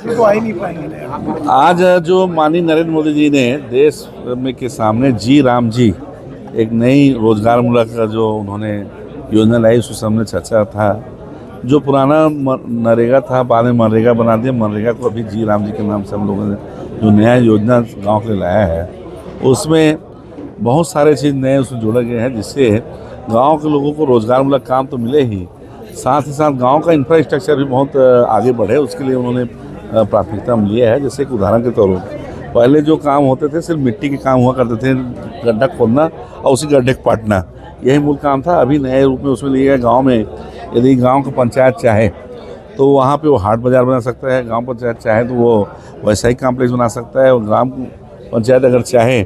तो आ ही नहीं पाएंगे। आज जो माननीय नरेंद्र मोदी जी ने देश में के सामने जी राम जी एक नई रोजगारमूलक का जो उन्होंने योजना लाई, उसके सामने चर्चा था। जो पुराना नरेगा था, बाद में मनरेगा बना दिया। मनरेगा को अभी जी राम जी के नाम से हम लोगों ने जो नया योजना गांव के लिए लाया है, उसमें बहुत सारे चीज़ नए उसमें जोड़े गए हैं, जिससे गांव के लोगों को रोजगारमूलक काम तो मिले ही साथ गांव का इंफ्रास्ट्रक्चर भी बहुत आगे बढ़े। उसके लिए उन्होंने प्राथमिकता लिया है। जैसे एक उदाहरण के तौर पर पहले जो काम होते थे सिर्फ मिट्टी के काम हुआ करते थे, गड्ढा खोदना और उसी गड्ढे को पाटना, यही मूल काम था। अभी नए रूप में उसमें लिया गया गाँव में यदि गांव का पंचायत चाहे तो वहाँ पे वो हाट बाज़ार बना सकता है, गांव पंचायत चाहे तो वो वैसायिक कॉम्प्लेक्स बना सकता है, और ग्राम पंचायत अगर चाहे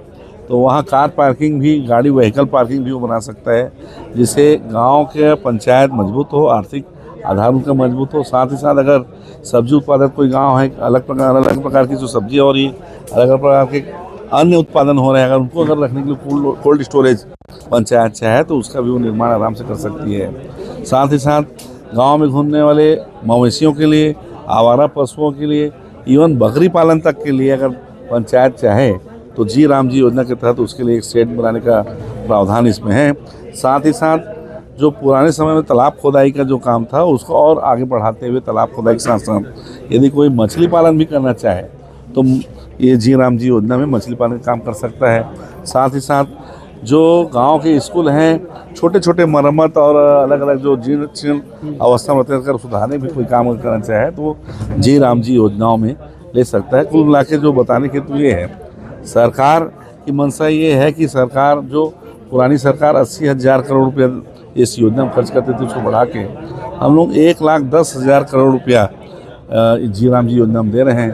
तो वहाँ कार पार्किंग भी, गाड़ी व्हीकल पार्किंग भी वो बना सकता है, जिससे गांव के पंचायत मजबूत हो, आर्थिक आधार उनका मजबूत हो। साथ ही साथ अगर सब्जी उत्पादक कोई गांव है, अलग प्रकार की जो सब्जी और ये अलग अलग प्रकार के अन्य उत्पादन हो रहे हैं, अगर उनको अगर रखने के लिए कोल्ड स्टोरेज पंचायत चाहे तो उसका भी वो निर्माण आराम से कर सकती है। साथ ही साथ गांव में घूमने वाले मवेशियों के लिए, आवारा पशुओं के लिए, इवन बकरी पालन तक के लिए अगर पंचायत चाहे तो जी राम जी योजना के तहत उसके लिए एक शेड बनाने का प्रावधान इसमें है। साथ ही साथ जो पुराने समय में तालाब खोदाई का जो काम था उसको और आगे बढ़ाते हुए तालाब खोदाई के साथ साथ यदि कोई मछली पालन भी करना चाहे तो ये जी राम जी योजना में मछली पालन का काम कर सकता है। साथ ही साथ जो गांव के स्कूल हैं, छोटे छोटे मरम्मत और अलग अलग जो जीर्ण अवस्था में रहते हैं, सुधारने भी कोई काम करना चाहे तो जी राम जी योजनाओं में ले सकता है। कुल मिला के जो बताने के तो ये है, सरकार की मंशा ये है कि सरकार जो पुरानी सरकार 80,000 करोड़ रुपया इस योजना में खर्च करते थे, उसको बढ़ा के हम लोग 1,10,000 करोड़ रुपया जी राम जी योजना में दे रहे हैं।